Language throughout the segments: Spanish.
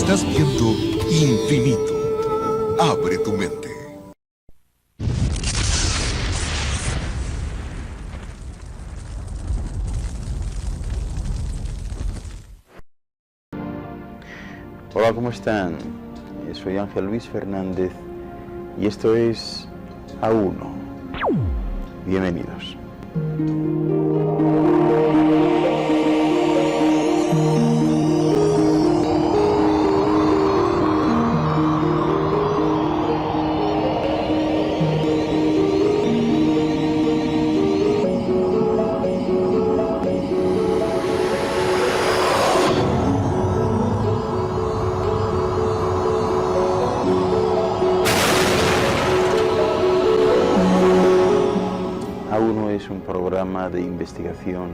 Estás viendo Infinito. Abre tu mente. Hola, ¿cómo están? Soy Ángel Luis Fernández y esto es A1. Bienvenidos. A1 es un programa de investigación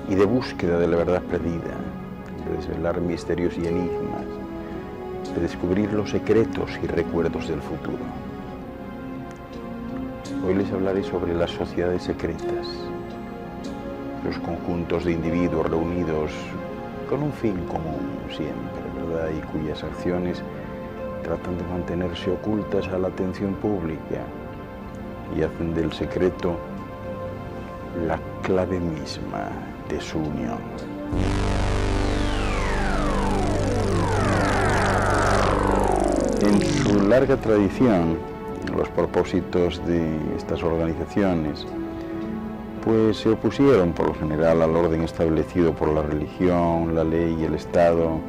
y de búsqueda de la verdad perdida, de desvelar misterios y enigmas, de descubrir los secretos y recuerdos del futuro. Hoy les hablaré sobre las sociedades secretas, los conjuntos de individuos reunidos con un fin común siempre, ¿verdad? Y cuyas acciones tratan de mantenerse ocultas a la atención pública y hacen del secreto la clave misma de su unión. En su larga tradición, los propósitos de estas organizaciones pues se opusieron por lo general al orden establecido por la religión, la ley y el Estado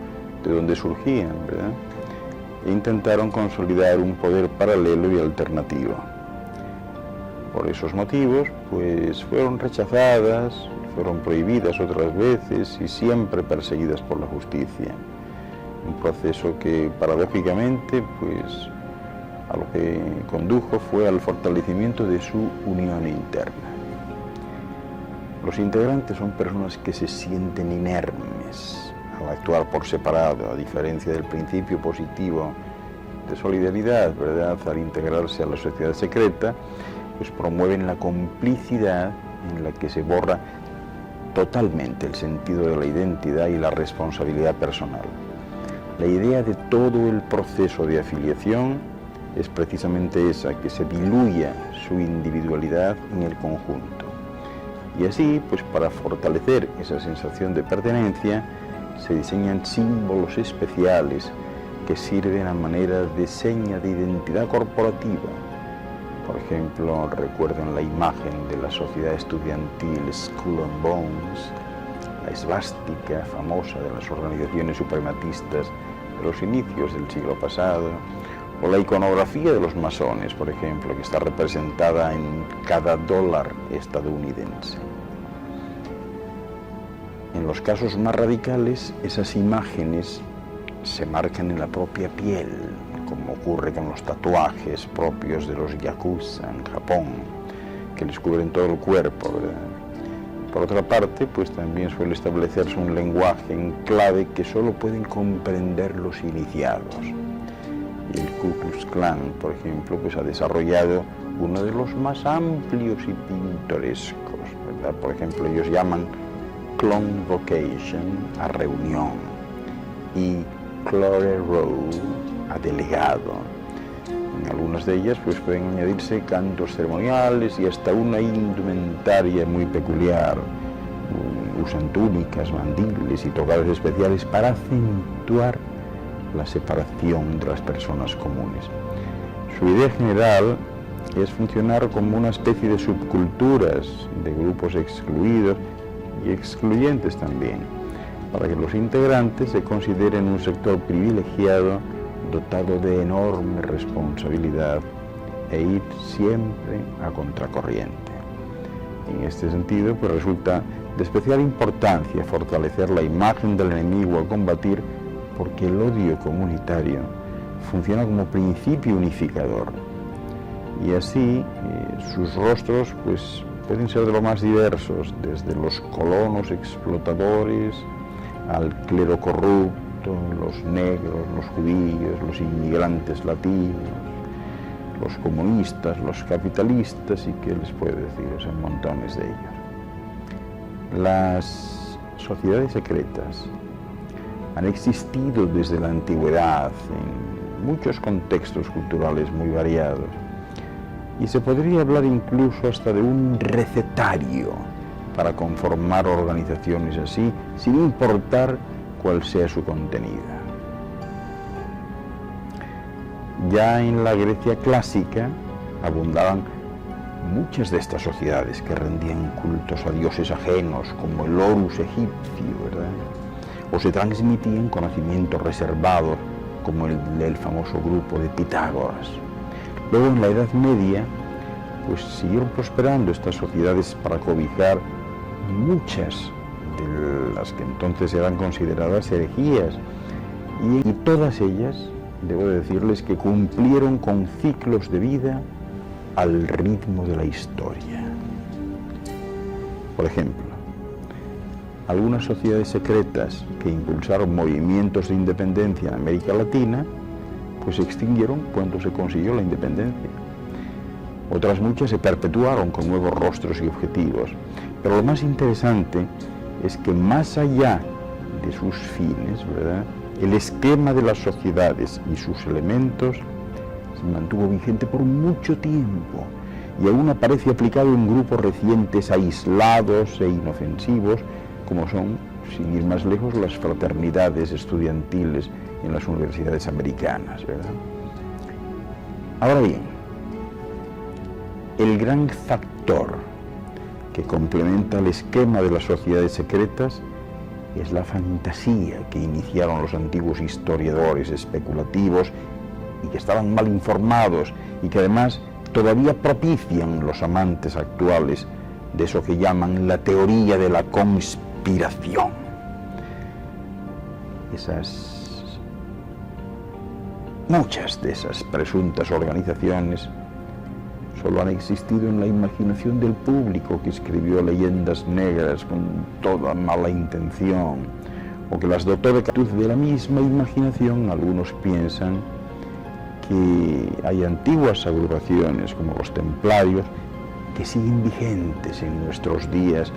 de donde surgían, ¿verdad? E intentaron consolidar un poder paralelo y alternativo. Por esos motivos, pues fueron rechazadas, fueron prohibidas otras veces y siempre perseguidas por la justicia. Un proceso que, paradójicamente, pues a lo que condujo fue al fortalecimiento de su unión interna. Los integrantes son personas que se sienten inermes al actuar por separado, a diferencia del principio positivo de solidaridad, ¿verdad? Al integrarse a la sociedad secreta, pues promueven la complicidad en la que se borra totalmente el sentido de la identidad y la responsabilidad personal. La idea de todo el proceso de afiliación es precisamente esa, que se diluya su individualidad en el conjunto. Y así, pues para fortalecer esa sensación de pertenencia, se diseñan símbolos especiales que sirven a manera de seña de identidad corporativa. Por ejemplo, recuerden la imagen de la sociedad estudiantil Skull and Bones, la esvástica famosa de las organizaciones suprematistas de los inicios del siglo pasado, o la iconografía de los masones, por ejemplo, que está representada en cada dólar estadounidense. En los casos más radicales, esas imágenes se marcan en la propia piel, como ocurre con los tatuajes propios de los yakuza en Japón, que les cubren todo el cuerpo, ¿verdad? Por otra parte, pues también suele establecerse un lenguaje en clave que solo pueden comprender los iniciados. Y el Ku Klux Klan, por ejemplo, pues ha desarrollado uno de los más amplios y pintorescos, ¿verdad? Por ejemplo, ellos llaman Convocation a reunión y Glory Row a delegado. En algunas de ellas pues pueden añadirse cantos ceremoniales y hasta una indumentaria muy peculiar. Usan túnicas, mandiles y tocados especiales para acentuar la separación de las personas comunes. Su idea general es funcionar como una especie de subculturas de grupos excluidos y excluyentes también, para que los integrantes se consideren un sector privilegiado dotado de enorme responsabilidad e ir siempre a contracorriente. En este sentido, pues resulta de especial importancia fortalecer la imagen del enemigo a combatir, porque el odio comunitario funciona como principio unificador. Y así sus rostros pues pueden ser de lo más diversos, desde los colonos explotadores al clero corrupto, los negros, los judíos, los inmigrantes latinos, los comunistas, los capitalistas y qué les puedo decir, son montones de ellos. Las sociedades secretas han existido desde la antigüedad en muchos contextos culturales muy variados. Y se podría hablar incluso hasta de un recetario para conformar organizaciones así, sin importar cuál sea su contenido. Ya en la Grecia clásica abundaban muchas de estas sociedades que rendían cultos a dioses ajenos, como el Horus egipcio, ¿verdad? O se transmitían conocimientos reservados, como el del famoso grupo de Pitágoras. Luego, en la Edad Media, pues siguieron prosperando estas sociedades para cobijar muchas de las que entonces eran consideradas herejías, y todas ellas, debo decirles, que cumplieron con ciclos de vida al ritmo de la historia. Por ejemplo, algunas sociedades secretas que impulsaron movimientos de independencia en América Latina, pues se extinguieron cuando se consiguió la independencia. Otras muchas se perpetuaron con nuevos rostros y objetivos. Pero lo más interesante es que más allá de sus fines, ¿verdad?, el esquema de las sociedades y sus elementos se mantuvo vigente por mucho tiempo y aún aparece aplicado en grupos recientes, aislados e inofensivos, como son, sin ir más lejos, las fraternidades estudiantiles en las universidades americanas, ¿verdad? Ahora bien, el gran factor que complementa el esquema de las sociedades secretas es la fantasía que iniciaron los antiguos historiadores especulativos y que estaban mal informados y que además todavía propician los amantes actuales de eso que llaman la teoría de la conspiración. Muchas de esas presuntas organizaciones solo han existido en la imaginación del público que escribió leyendas negras con toda mala intención, o que las dotó de virtud de la misma imaginación. Algunos piensan que hay antiguas agrupaciones como los templarios que siguen vigentes en nuestros días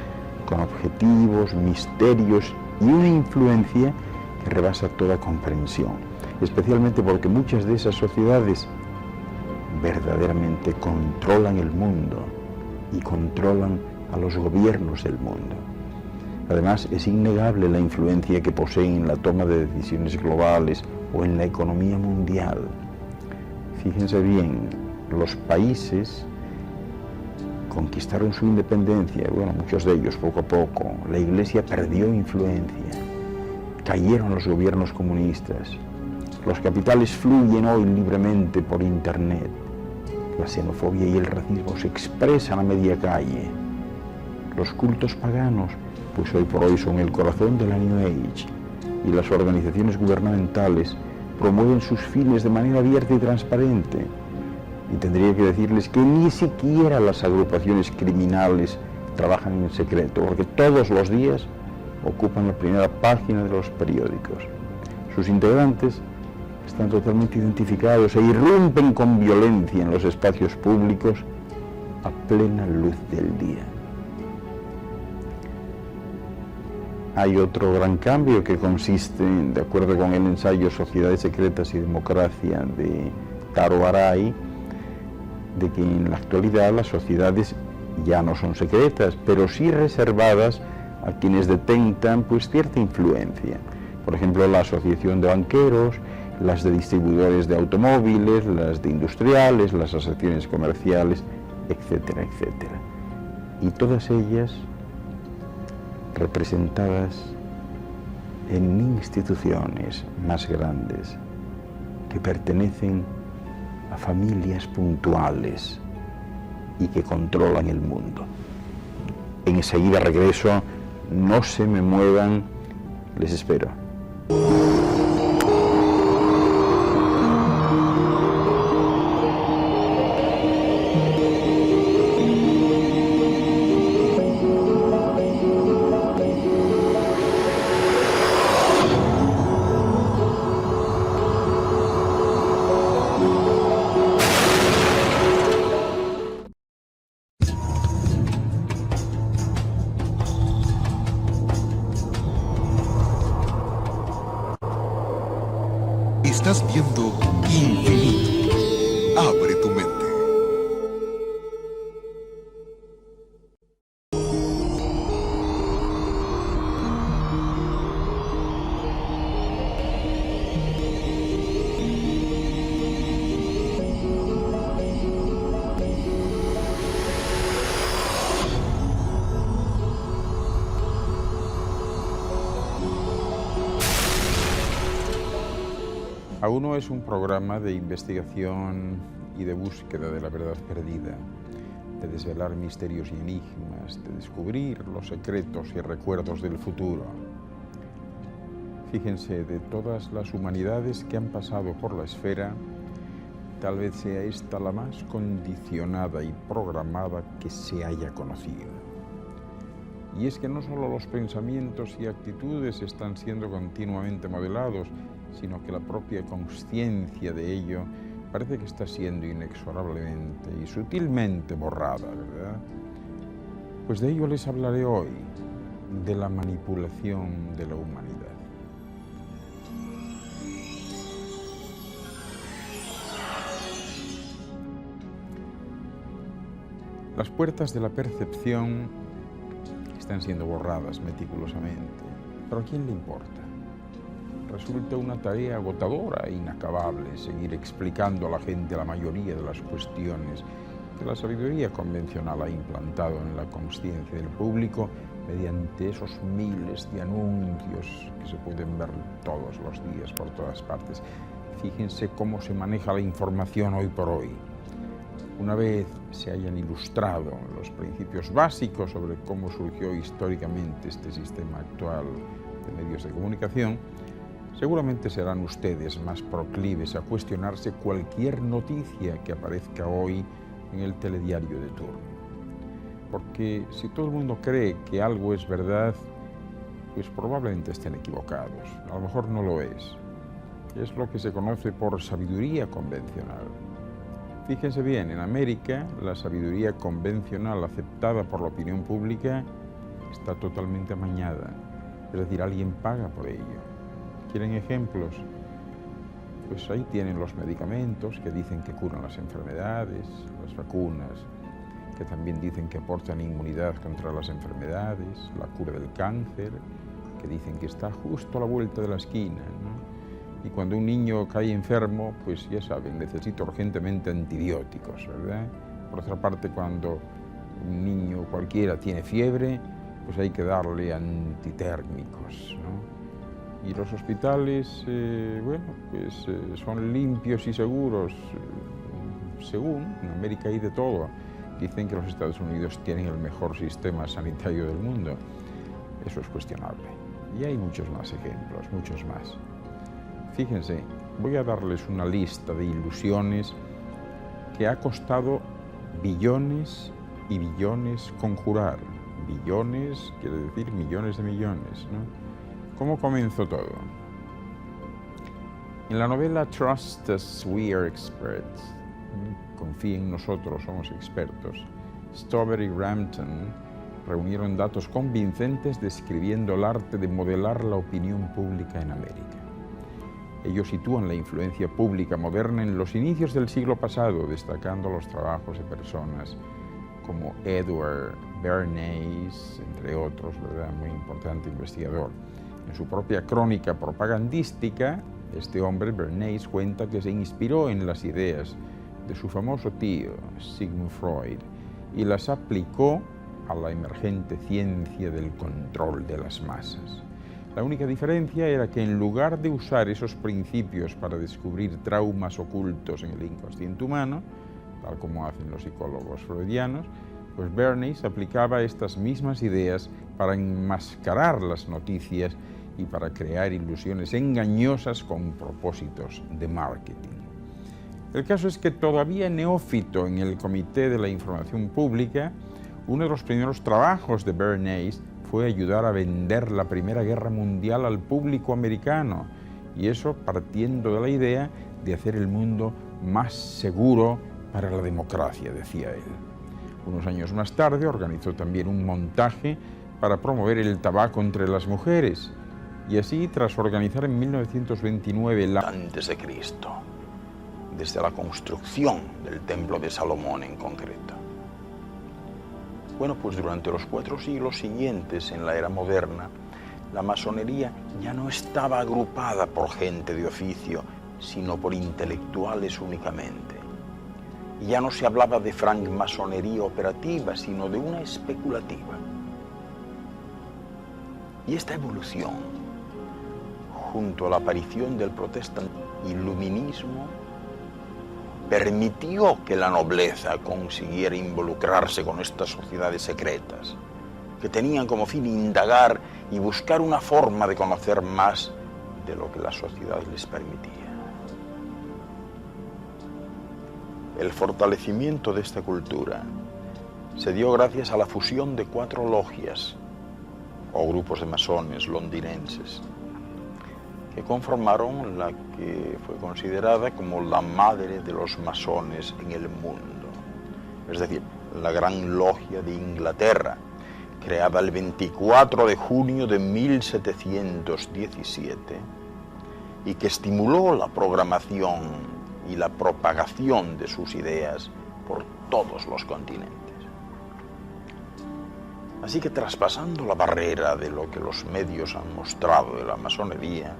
con objetivos, misterios y una influencia que rebasa toda comprensión, especialmente porque muchas de esas sociedades verdaderamente controlan el mundo y controlan a los gobiernos del mundo. Además, es innegable la influencia que poseen en la toma de decisiones globales o en la economía mundial. Fíjense bien, los países conquistaron su independencia, bueno, muchos de ellos poco a poco. La Iglesia perdió influencia, cayeron los gobiernos comunistas, los capitales fluyen hoy libremente por Internet. La xenofobia y el racismo se expresan a media calle. Los cultos paganos, pues hoy por hoy son el corazón de la New Age, y las organizaciones gubernamentales promueven sus fines de manera abierta y transparente. Y tendría que decirles que ni siquiera las agrupaciones criminales trabajan en secreto, porque todos los días ocupan la primera página de los periódicos. Sus integrantes están totalmente identificados e irrumpen con violencia en los espacios públicos a plena luz del día. Hay otro gran cambio que consiste, de acuerdo con el ensayo Sociedades Secretas y Democracia de Taro Arai, de que en la actualidad las sociedades ya no son secretas, pero sí reservadas a quienes detentan pues cierta influencia. Por ejemplo, la asociación de banqueros, las de distribuidores de automóviles, las de industriales, las asociaciones comerciales, etcétera, etcétera. Y todas ellas representadas en instituciones más grandes que pertenecen a familias puntuales y que controlan el mundo. Enseguida regreso, no se me muevan, les espero. Estás viendo Infinito. Abre tu mente. A1 es un programa de investigación y de búsqueda de la verdad perdida, de desvelar misterios y enigmas, de descubrir los secretos y recuerdos del futuro. Fíjense, de todas las humanidades que han pasado por la esfera, tal vez sea esta la más condicionada y programada que se haya conocido. Y es que no solo los pensamientos y actitudes están siendo continuamente modelados, sino que la propia consciencia de ello parece que está siendo inexorablemente y sutilmente borrada, ¿verdad? Pues de ello les hablaré hoy, de la manipulación de la humanidad. Las puertas de la percepción están siendo borradas meticulosamente, pero ¿a quién le importa? Resulta una tarea agotadora e inacabable seguir explicando a la gente la mayoría de las cuestiones que la sabiduría convencional ha implantado en la consciencia del público mediante esos miles de anuncios que se pueden ver todos los días por todas partes. Fíjense cómo se maneja la información hoy por hoy. Una vez se hayan ilustrado los principios básicos sobre cómo surgió históricamente este sistema actual de medios de comunicación, seguramente serán ustedes más proclives a cuestionarse cualquier noticia que aparezca hoy en el telediario de turno. Porque si todo el mundo cree que algo es verdad, pues probablemente estén equivocados. A lo mejor no lo es. Es lo que se conoce por sabiduría convencional. Fíjense bien, en América la sabiduría convencional aceptada por la opinión pública está totalmente amañada. Es decir, alguien paga por ello. ¿Quieren ejemplos? Pues ahí tienen los medicamentos que dicen que curan las enfermedades, las vacunas, que también dicen que aportan inmunidad contra las enfermedades, la cura del cáncer, que dicen que está justo a la vuelta de la esquina, ¿no? Y cuando un niño cae enfermo, pues ya saben, necesita urgentemente antibióticos, ¿verdad? Por otra parte, cuando un niño cualquiera tiene fiebre, pues hay que darle antitérmicos, ¿no? Y los hospitales, son limpios y seguros, según, en América hay de todo. Dicen que los Estados Unidos tienen el mejor sistema sanitario del mundo. Eso es cuestionable. Y hay muchos más ejemplos, muchos más. Fíjense, voy a darles una lista de ilusiones que ha costado billones y billones conjurar. Billones quiere decir millones de millones, ¿no? ¿Cómo comenzó todo? En la novela Trust Us, We Are Experts, confía en nosotros, somos expertos, Stover y Rampton reunieron datos convincentes describiendo el arte de modelar la opinión pública en América. Ellos sitúan la influencia pública moderna en los inicios del siglo pasado, destacando los trabajos de personas como Edward Bernays, entre otros, ¿verdad? Muy importante investigador. En su propia crónica propagandística, este hombre, Bernays, cuenta que se inspiró en las ideas de su famoso tío, Sigmund Freud, y las aplicó a la emergente ciencia del control de las masas. La única diferencia era que en lugar de usar esos principios para descubrir traumas ocultos en el inconsciente humano, tal como hacen los psicólogos freudianos, pues Bernays aplicaba estas mismas ideas para enmascarar las noticias y para crear ilusiones engañosas con propósitos de marketing. El caso es que todavía neófito en el Comité de la Información Pública, uno de los primeros trabajos de Bernays fue ayudar a vender la Primera Guerra Mundial al público americano, y eso partiendo de la idea de hacer el mundo más seguro para la democracia, decía él. Unos años más tarde organizó también un montaje para promover el tabaco entre las mujeres, Y así, tras organizar en 1929 la... Antes de Cristo, desde la construcción del Templo de Salomón en concreto. Bueno, pues durante los 4 siglos siguientes, en la era moderna, la masonería ya no estaba agrupada por gente de oficio, sino por intelectuales únicamente. Y ya no se hablaba de francmasonería operativa, sino de una especulativa. Y esta evolución, junto a la aparición del protestantismo y iluminismo, permitió que la nobleza consiguiera involucrarse con estas sociedades secretas, que tenían como fin indagar y buscar una forma de conocer más de lo que la sociedad les permitía. El fortalecimiento de esta cultura se dio gracias a la fusión de 4 logias o grupos de masones londinenses que conformaron la que fue considerada como la madre de los masones en el mundo, es decir, la Gran Logia de Inglaterra, creada el 24 de junio de 1717 y que estimuló la programación y la propagación de sus ideas por todos los continentes. Así que traspasando la barrera de lo que los medios han mostrado de la masonería,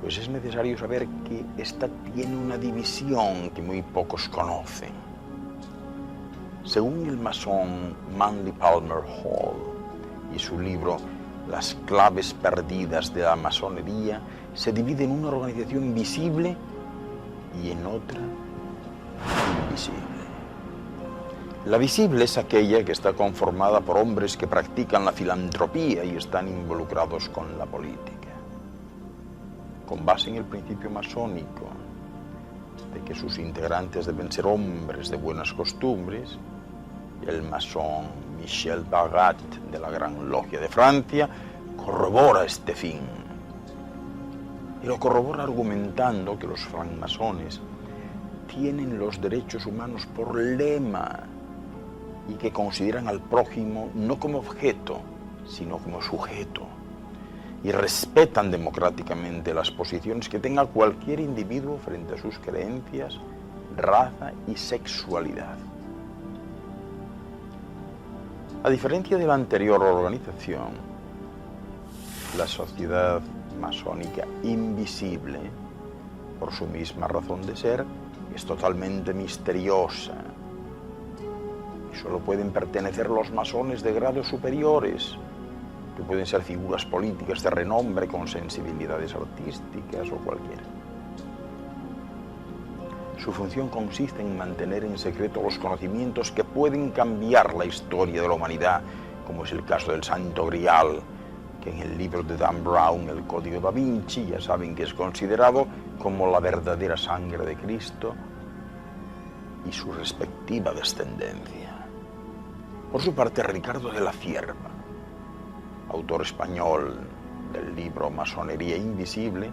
pues es necesario saber que esta tiene una división que muy pocos conocen. Según el masón Manly Palmer Hall y su libro Las claves perdidas de la masonería, se divide en una organización visible y en otra invisible. La visible es aquella que está conformada por hombres que practican la filantropía y están involucrados con la política. Con base en el principio masónico de que sus integrantes deben ser hombres de buenas costumbres, el masón Michel Barat de la Gran Logia de Francia corrobora este fin. Y lo corrobora argumentando que los francmasones tienen los derechos humanos por lema y que consideran al prójimo no como objeto, sino como sujeto, y respetan democráticamente las posiciones que tenga cualquier individuo frente a sus creencias, raza y sexualidad. A diferencia de la anterior organización, la sociedad masónica invisible, por su misma razón de ser, es totalmente misteriosa y solo pueden pertenecer los masones de grados superiores, que pueden ser figuras políticas de renombre con sensibilidades artísticas o cualquiera. Su función consiste en mantener en secreto los conocimientos que pueden cambiar la historia de la humanidad, como es el caso del Santo Grial, que en el libro de Dan Brown, El Código da Vinci, ya saben que es considerado como la verdadera sangre de Cristo y su respectiva descendencia. Por su parte, Ricardo de la Cierva, autor español del libro Masonería Invisible,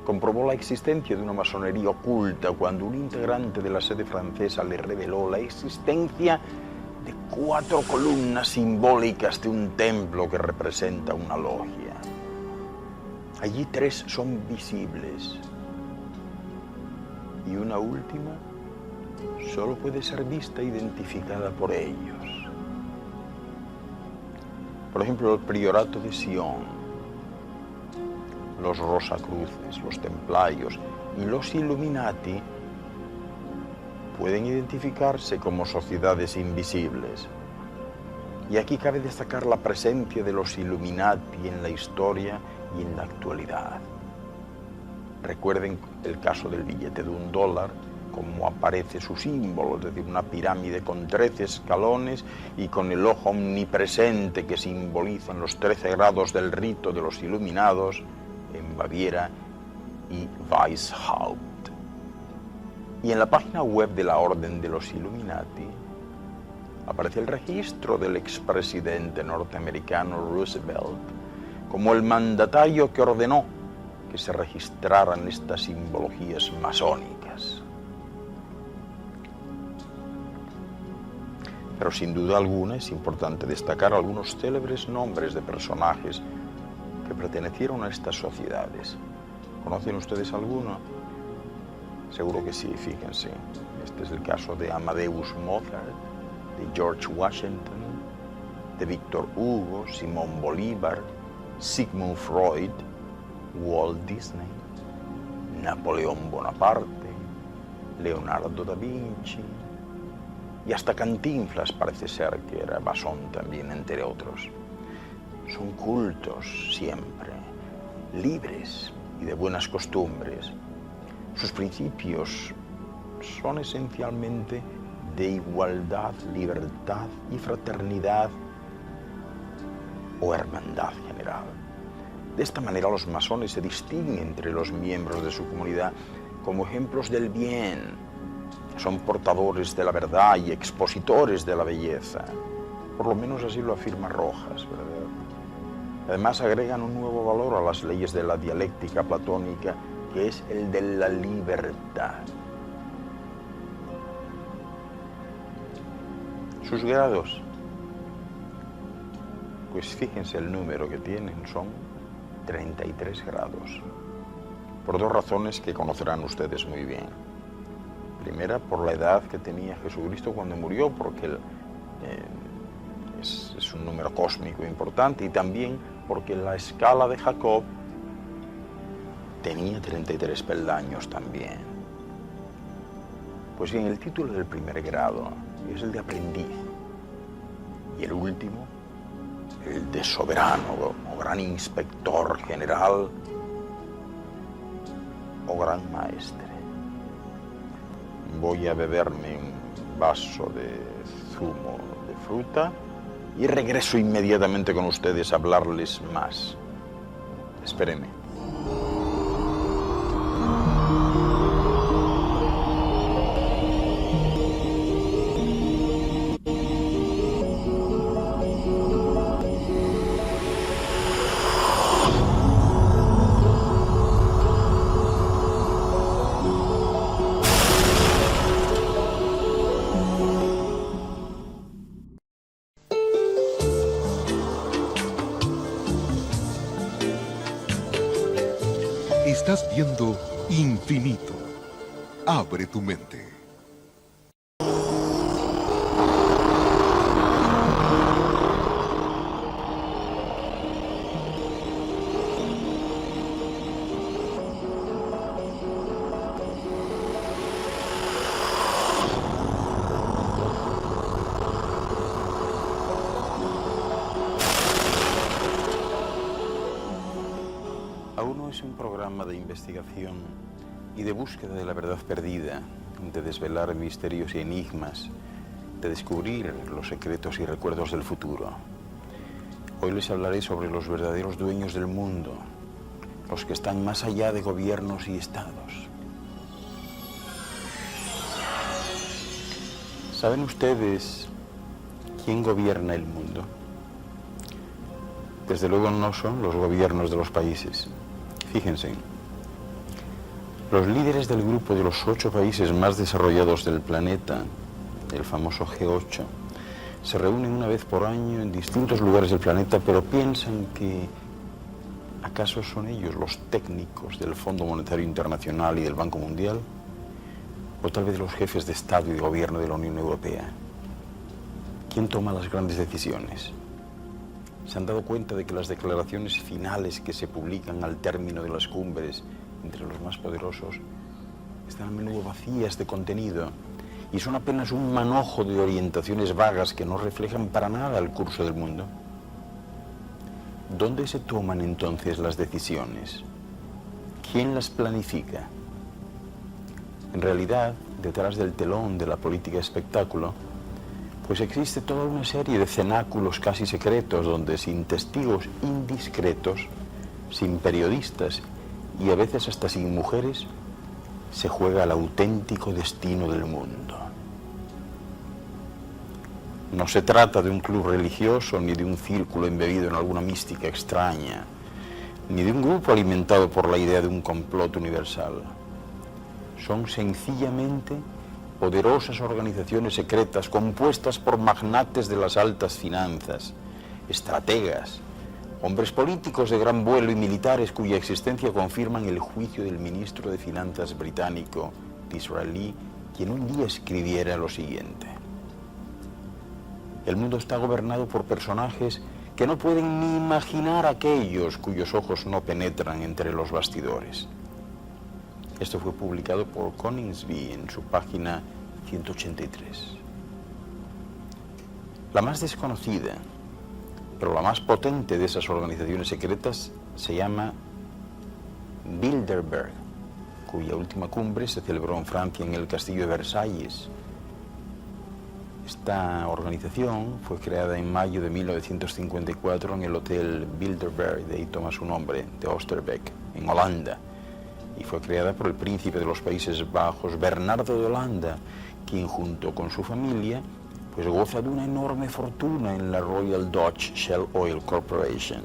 comprobó la existencia de una masonería oculta cuando un integrante de la sede francesa le reveló la existencia de 4 columnas simbólicas de un templo que representa una logia. Allí 3 son visibles y una última solo puede ser vista e identificada por ellos. Por ejemplo, el Priorato de Sion, los Rosacruces, los Templarios y los Illuminati pueden identificarse como sociedades invisibles. Y aquí cabe destacar la presencia de los Illuminati en la historia y en la actualidad. Recuerden el caso del billete de $1, cómo aparece su símbolo, es decir, una pirámide con 13 escalones y con el ojo omnipresente que simbolizan los 13 grados del rito de los iluminados en Baviera y Weishaupt. Y en la página web de la Orden de los Illuminati aparece el registro del expresidente norteamericano Roosevelt como el mandatario que ordenó que se registraran estas simbologías masónicas. Pero sin duda alguna es importante destacar algunos célebres nombres de personajes que pertenecieron a estas sociedades. ¿Conocen ustedes alguno? Seguro que sí, fíjense. Este es el caso de Amadeus Mozart, de George Washington, de Víctor Hugo, Simón Bolívar, Sigmund Freud, Walt Disney, Napoleón Bonaparte, Leonardo da Vinci y hasta Cantinflas parece ser que era masón también, entre otros. Son cultos siempre, libres y de buenas costumbres. Sus principios son esencialmente de igualdad, libertad y fraternidad o hermandad general. De esta manera los masones se distinguen entre los miembros de su comunidad como ejemplos del bien. Son portadores de la verdad y expositores de la belleza. Por lo menos así lo afirma Rojas, ¿verdad? Además agregan un nuevo valor a las leyes de la dialéctica platónica, que es el de la libertad. Sus grados, pues fíjense el número que tienen, son 33 grados, por dos razones que conocerán ustedes muy bien. Primera, por la edad que tenía Jesucristo cuando murió, porque es un número cósmico importante, y también porque la escala de Jacob tenía 33 peldaños también. Pues bien, el título del primer grado es el de aprendiz, y el último, el de soberano, o gran inspector general, o gran maestre. Voy a beberme un vaso de zumo de fruta y regreso inmediatamente con ustedes a hablarles más. Espérenme. Estás viendo Infinito. Abre tu mente. A1 es un programa de investigación y de búsqueda de la verdad perdida, de desvelar misterios y enigmas, de descubrir los secretos y recuerdos del futuro. Hoy les hablaré sobre los verdaderos dueños del mundo, los que están más allá de gobiernos y estados. ¿Saben ustedes quién gobierna el mundo? Desde luego no son los gobiernos de los países. Fíjense, los líderes del grupo de los 8 países más desarrollados del planeta, el famoso G8, se reúnen una vez por año en distintos lugares del planeta, pero piensan que ¿acaso son ellos los técnicos del Fondo Monetario Internacional y del Banco Mundial? ¿O tal vez los jefes de Estado y de Gobierno de la Unión Europea? ¿Quién toma las grandes decisiones? ¿Se han dado cuenta de que las declaraciones finales que se publican al término de las cumbres entre los más poderosos están a menudo vacías de contenido y son apenas un manojo de orientaciones vagas que no reflejan para nada el curso del mundo? ¿Dónde se toman entonces las decisiones? ¿Quién las planifica? En realidad, detrás del telón de la política espectáculo, pues existe toda una serie de cenáculos casi secretos donde sin testigos indiscretos, sin periodistas y a veces hasta sin mujeres, se juega el auténtico destino del mundo. No se trata de un club religioso ni de un círculo embebido en alguna mística extraña, ni de un grupo alimentado por la idea de un complot universal. Son sencillamente poderosas organizaciones secretas compuestas por magnates de las altas finanzas, estrategas, Hombres políticos de gran vuelo y militares cuya existencia confirman el juicio del ministro de Finanzas británico Disraeli, quien un día escribiera lo siguiente: el mundo está gobernado por personajes que no pueden ni imaginar aquellos cuyos ojos no penetran entre los bastidores. Esto fue publicado por Coningsby en su página 183. La más desconocida, pero la más potente de esas organizaciones secretas se llama Bilderberg, cuya última cumbre se celebró en Francia en el Castillo de Versalles. Esta organización fue creada en mayo de 1954 en el Hotel Bilderberg, de ahí toma su nombre, de Oosterbeek, en Holanda, y fue creada por el príncipe de los Países Bajos, Bernardo de Holanda, quien junto con su familia pues goza de una enorme fortuna en la Royal Dutch Shell Oil Corporation.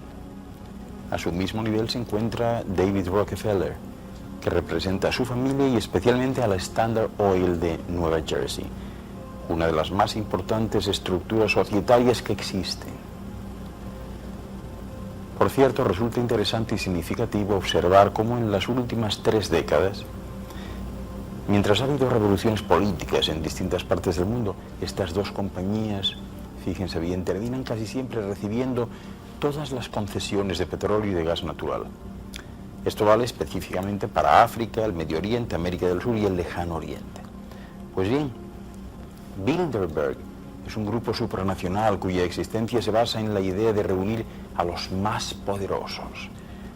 A su mismo nivel se encuentra David Rockefeller, que representa a su familia y especialmente a la Standard Oil de Nueva Jersey, una de las más importantes estructuras societarias que existen. Por cierto, resulta interesante y significativo observar cómo en las últimas 3 décadas, mientras ha habido revoluciones políticas en distintas partes del mundo, estas dos compañías, fíjense bien, terminan casi siempre recibiendo todas las concesiones de petróleo y de gas natural. Esto vale específicamente para África, el Medio Oriente, América del Sur y el Lejano Oriente. Pues bien, Bilderberg es un grupo supranacional cuya existencia se basa en la idea de reunir a los más poderosos,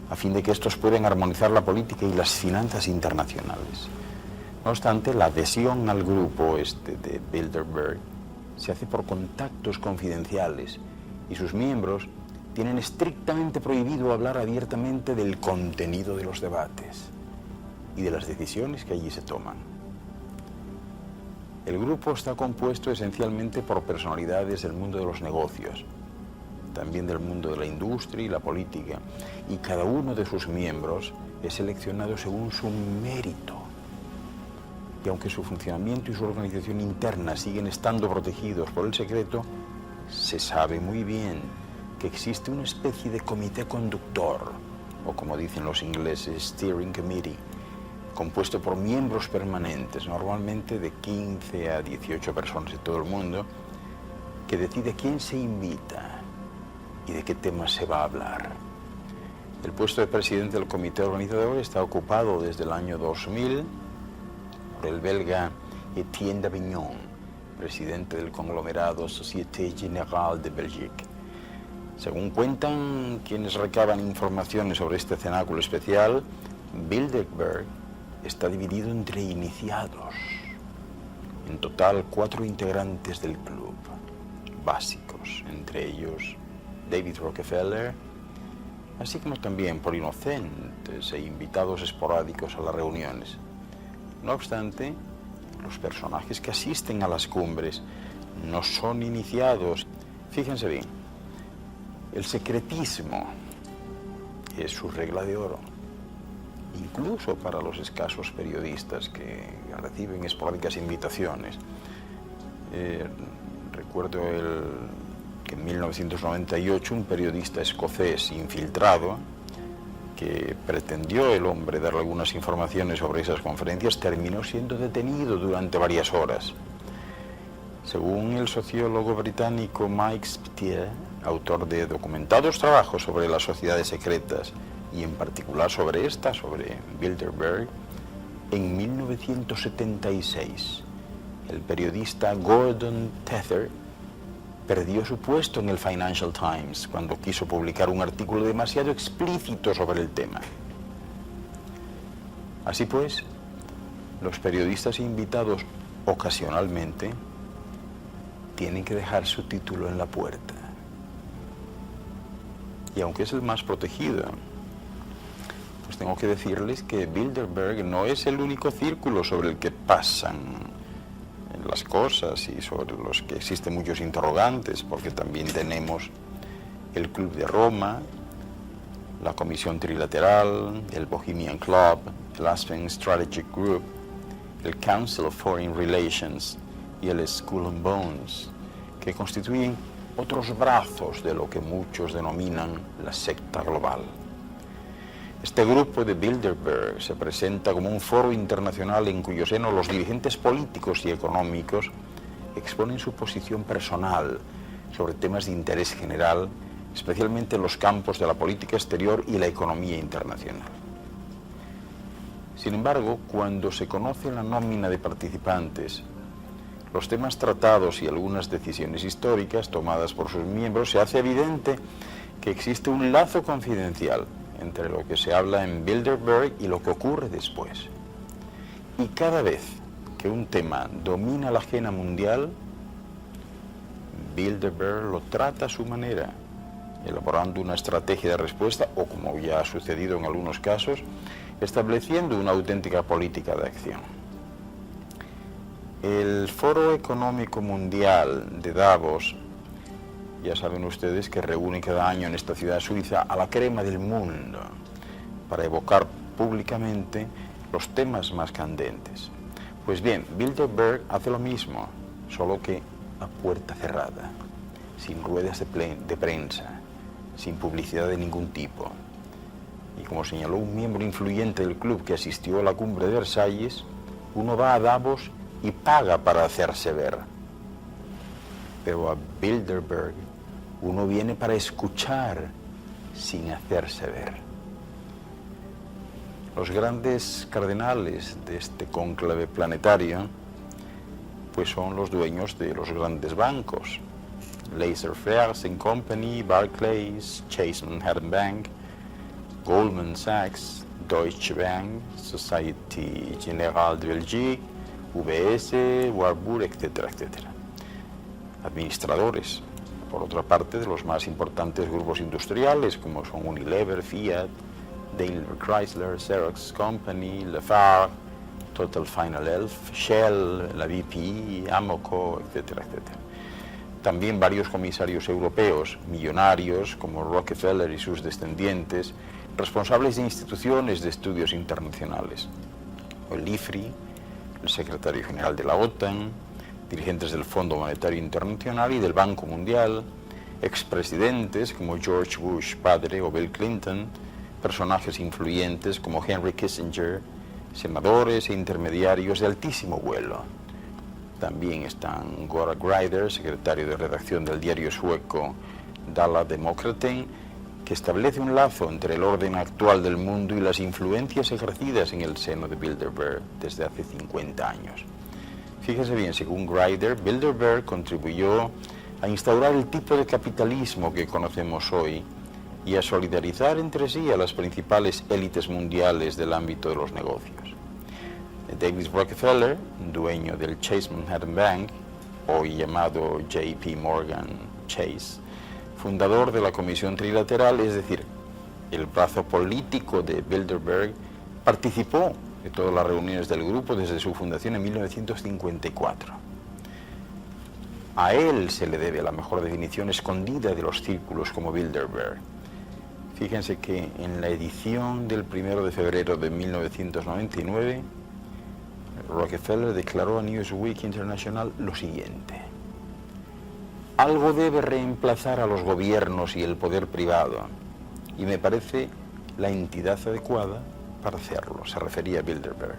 a fin de que estos puedan armonizar la política y las finanzas internacionales. No obstante, la adhesión al grupo de Bilderberg se hace por contactos confidenciales y sus miembros tienen estrictamente prohibido hablar abiertamente del contenido de los debates y de las decisiones que allí se toman. El grupo está compuesto esencialmente por personalidades del mundo de los negocios, también del mundo de la industria y la política, y cada uno de sus miembros es seleccionado según su mérito. Y aunque su funcionamiento y su organización interna siguen estando protegidos por el secreto, se sabe muy bien que existe una especie de comité conductor, o como dicen los ingleses, steering committee, compuesto por miembros permanentes, normalmente de 15 a 18 personas de todo el mundo, que decide quién se invita y de qué temas se va a hablar. El puesto de presidente del comité organizador está ocupado desde el año 2000 por el belga Etienne Davignon, presidente del conglomerado Société Générale de Belgique. Según cuentan quienes recaban informaciones sobre este cenáculo especial, Bilderberg está dividido entre iniciados. En total, 4 integrantes del club, básicos, entre ellos David Rockefeller, así como también por inocentes e invitados esporádicos a las reuniones. No obstante, los personajes que asisten a las cumbres no son iniciados. Fíjense bien, el secretismo es su regla de oro, incluso para los escasos periodistas que reciben esporádicas invitaciones. Recuerdo que en 1998 un periodista escocés infiltrado, que pretendió el hombre dar algunas informaciones sobre esas conferencias, terminó siendo detenido durante varias horas. Según el sociólogo británico Mike Spithier, autor de documentados trabajos sobre las sociedades secretas y en particular sobre Bilderberg, en 1976 el periodista Gordon Tether perdió su puesto en el Financial Times cuando quiso publicar un artículo demasiado explícito sobre el tema. Así pues, los periodistas invitados ocasionalmente tienen que dejar su título en la puerta. Y aunque es el más protegido, pues tengo que decirles que Bilderberg no es el único círculo sobre el que pasan las cosas y sobre los que existen muchos interrogantes, porque también tenemos el Club de Roma, la Comisión Trilateral, el Bohemian Club, el Aspen Strategic Group, el Council of Foreign Relations y el Skull and Bones, que constituyen otros brazos de lo que muchos denominan la secta global. Este grupo de Bilderberg se presenta como un foro internacional en cuyo seno los dirigentes políticos y económicos exponen su posición personal sobre temas de interés general, especialmente en los campos de la política exterior y la economía internacional. Sin embargo, cuando se conoce la nómina de participantes, los temas tratados y algunas decisiones históricas tomadas por sus miembros, se hace evidente que existe un lazo confidencial entre lo que se habla en Bilderberg y lo que ocurre después. Y cada vez que un tema domina la agenda mundial, Bilderberg lo trata a su manera, elaborando una estrategia de respuesta o, como ya ha sucedido en algunos casos, estableciendo una auténtica política de acción. El Foro Económico Mundial de Davos, ya saben ustedes que reúne cada año en esta ciudad suiza a la crema del mundo para evocar públicamente los temas más candentes. Pues bien, Bilderberg hace lo mismo, solo que a puerta cerrada, sin ruedas de prensa, sin publicidad de ningún tipo. Y como señaló un miembro influyente del club que asistió a la cumbre de Versalles, uno va a Davos y paga para hacerse ver. Pero a Bilderberg uno viene para escuchar sin hacerse ver. Los grandes cardenales de este cónclave planetario pues son los dueños de los grandes bancos: Laissez-faire Company, Barclays, Chase Manhattan Bank, Goldman Sachs, Deutsche Bank, Société Générale de Belgique, UBS, Warburg, etcétera, etcétera. Administradores, por otra parte, de los más importantes grupos industriales como son Unilever, Fiat, Daimler Chrysler, Xerox Company, Lafarge, Total Final Health, Shell, la BP, Amoco, etcétera, etcétera. También varios comisarios europeos, millonarios como Rockefeller y sus descendientes, responsables de instituciones de estudios internacionales. El IFRI, el secretario general de la OTAN, dirigentes del Fondo Monetario Internacional y del Banco Mundial, expresidentes como George Bush padre o Bill Clinton, personajes influyentes como Henry Kissinger, senadores e intermediarios de altísimo vuelo. También están Göran Greider, secretario de redacción del diario sueco Dala Demokraten, que establece un lazo entre el orden actual del mundo y las influencias ejercidas en el seno de Bilderberg desde hace 50 años. Fíjese bien, según Greider, Bilderberg contribuyó a instaurar el tipo de capitalismo que conocemos hoy y a solidarizar entre sí a las principales élites mundiales del ámbito de los negocios. David Rockefeller, dueño del Chase Manhattan Bank, hoy llamado JP Morgan Chase, fundador de la Comisión Trilateral, es decir, el brazo político de Bilderberg, participó de todas las reuniones del grupo desde su fundación en 1954. A él se le debe la mejor definición escondida de los círculos como Bilderberg. Fíjense que en la edición del 1 de febrero de 1999, Rockefeller declaró a Newsweek International lo siguiente: algo debe reemplazar a los gobiernos y el poder privado, y me parece la entidad adecuada para hacerlo. Se refería a Bilderberg.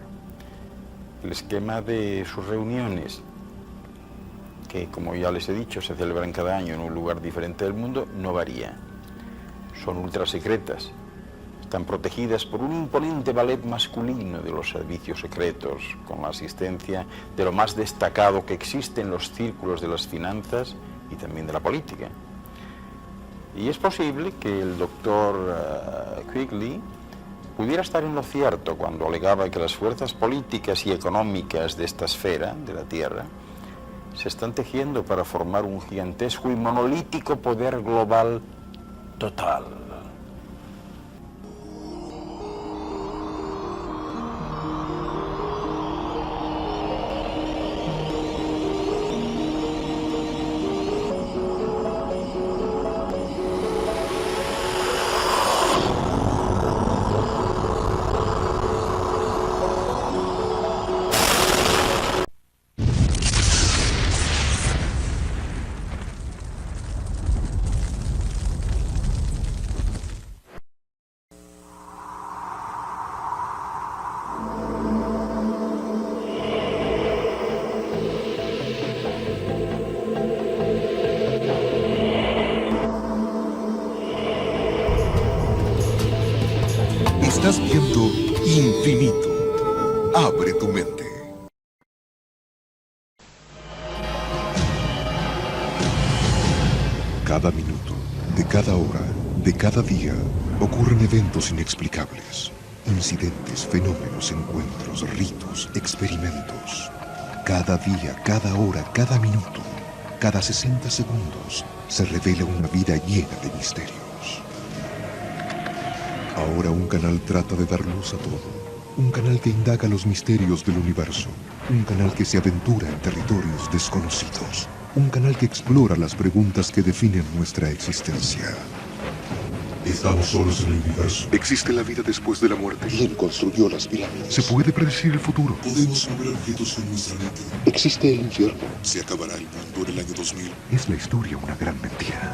El esquema de sus reuniones, que como ya les he dicho se celebran cada año en un lugar diferente del mundo, no varía. Son ultrasecretas, están protegidas por un imponente ballet masculino de los servicios secretos, con la asistencia de lo más destacado que existe en los círculos de las finanzas y también de la política. Y es posible que el doctor Quigley pudiera estar en lo cierto cuando alegaba que las fuerzas políticas y económicas de esta esfera, de la Tierra, se están tejiendo para formar un gigantesco y monolítico poder global total. Abre tu mente. Cada minuto, de cada hora, de cada día, ocurren eventos inexplicables. Incidentes, fenómenos, encuentros, ritos, experimentos. Cada día, cada hora, cada minuto, cada 60 segundos, se revela una vida llena de misterios. Ahora un canal trata de dar luz a todo. Un canal que indaga los misterios del universo. Un canal que se aventura en territorios desconocidos. Un canal que explora las preguntas que definen nuestra existencia. ¿Estamos solos en el universo? ¿Existe la vida después de la muerte? ¿Quién construyó las pirámides? ¿Se puede predecir el futuro? ¿Podemos mover objetos con nuestra mente? ¿Existe el infierno? ¿Se acabará el mundo en el año 2000? ¿Es la historia una gran mentira?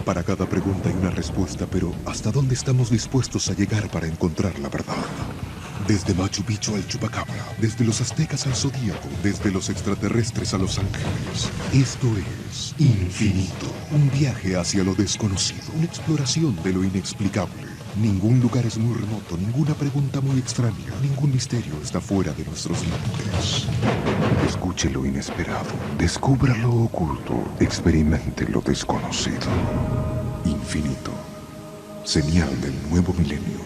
Para cada pregunta hay una respuesta, pero ¿hasta dónde estamos dispuestos a llegar para encontrar la verdad? Desde Machu Picchu al Chupacabra, desde los aztecas al zodíaco, desde los extraterrestres a los ángeles. Esto es Infinito, un viaje hacia lo desconocido, una exploración de lo inexplicable. Ningún lugar es muy remoto, ninguna pregunta muy extraña, ningún misterio está fuera de nuestros límites. Escuche lo inesperado, descubra lo oculto, experimente lo desconocido. Infinito, señal del nuevo milenio.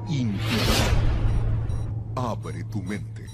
Infinito. Abre tu mente.